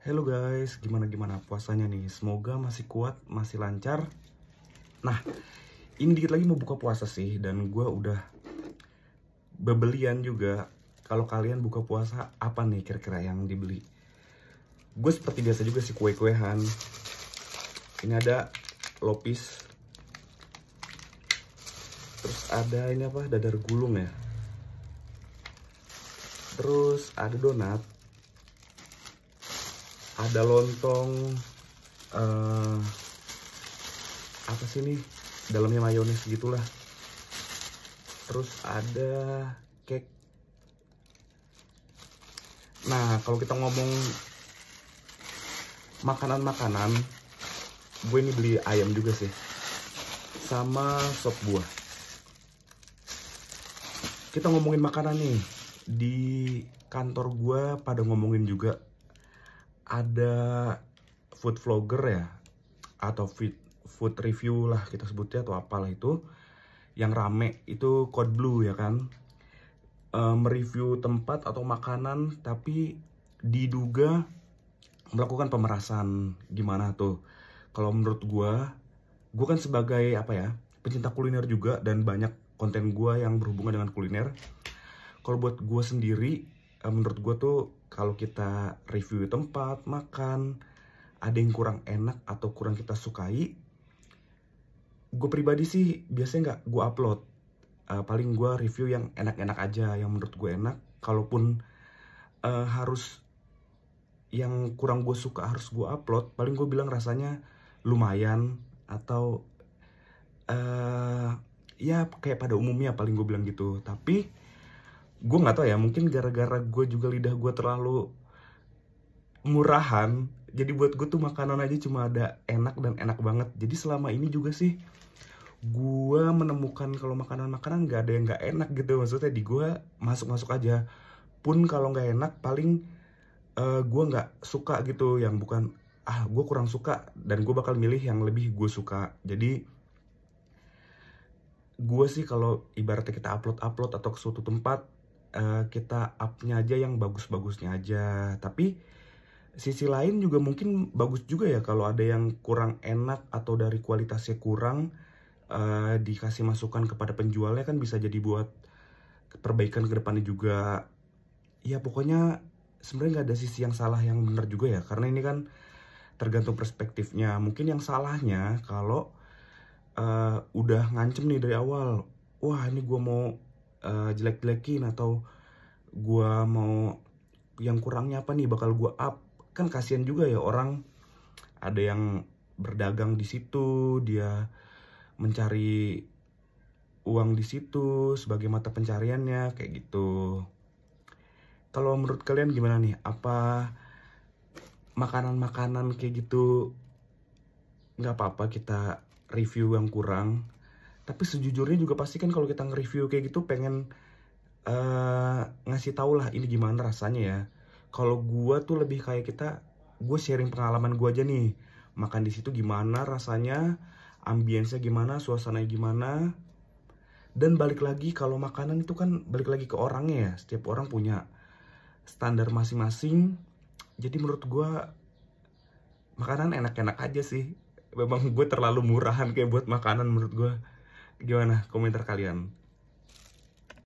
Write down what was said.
Halo guys, gimana puasanya nih? Semoga masih kuat, masih lancar. Nah, ini dikit lagi mau buka puasa sih, dan gue udah bebelian juga. Kalau kalian buka puasa, apa nih kira-kira yang dibeli? Gue seperti biasa juga sih, kue-kuehan. Ini ada lopis. Terus ada ini apa? Dadar gulung ya. Terus ada donat. Ada lontong. Apa sih nih? Dalamnya mayones gitulah. Terus ada cake. Nah, kalau kita ngomong makanan-makanan, gue ini beli ayam juga sih, sama sop buah. Kita ngomongin makanan nih, di kantor gue pada ngomongin juga ada food vlogger ya, atau food review lah kita sebutnya, atau apalah itu, yang rame itu Code Blue ya kan, mereview tempat atau makanan tapi diduga melakukan pemerasan. Gimana tuh? Kalau menurut gue kan sebagai apa ya, pencinta kuliner juga, dan banyak konten gue yang berhubungan dengan kuliner. Kalau buat gue sendiri, menurut gue tuh kalau kita review tempat makan, ada yang kurang enak atau kurang kita sukai, gue pribadi sih biasanya nggak gue upload. Paling gue review yang enak-enak aja, yang menurut gue enak. Kalaupun harus yang kurang gue suka harus gue upload, paling gue bilang rasanya lumayan, atau ya kayak pada umumnya, paling gue bilang gitu. Tapi gue nggak tahu ya, mungkin gara-gara gue juga lidah gue terlalu murahan, jadi buat gue tuh makanan aja cuma ada enak dan enak banget. Jadi selama ini juga sih gue menemukan kalau makanan-makanan nggak ada yang nggak enak gitu. Maksudnya di gue masuk-masuk aja. Pun kalau nggak enak, paling gue nggak suka gitu, yang bukan gue kurang suka, dan gue bakal milih yang lebih gue suka. Jadi gue sih kalau ibaratnya kita upload atau ke suatu tempat, kita upnya aja yang bagus-bagusnya aja. Tapi sisi lain juga mungkin bagus juga ya kalau ada yang kurang enak atau dari kualitasnya kurang, dikasih masukan kepada penjualnya, kan bisa jadi buat perbaikan ke depannya juga. Ya pokoknya sebenarnya nggak ada sisi yang salah yang benar juga ya, karena ini kan tergantung perspektifnya. Mungkin yang salahnya kalau udah ngancem nih dari awal, wah ini gue mau jelek-jelekin, atau gue mau yang kurangnya apa nih bakal gue up. Kan kasihan juga ya, orang ada yang berdagang di situ, dia mencari uang di situ sebagai mata pencariannya, kayak gitu. Kalau menurut kalian gimana nih? Apa makanan-makanan kayak gitu nggak apa-apa kita review yang kurang? Tapi sejujurnya juga pasti kan kalau kita nge-review kayak gitu pengen ngasih tau lah ini gimana rasanya ya. Kalau gue tuh lebih kayak gue sharing pengalaman gue aja nih. Makan di situ gimana rasanya, ambience-nya gimana, suasananya gimana. Dan balik lagi, kalau makanan itu kan balik lagi ke orangnya ya. Setiap orang punya standar masing-masing. Jadi menurut gue makanan enak-enak aja sih. Memang gue terlalu murahan kayak buat makanan menurut gue. Gimana komentar kalian?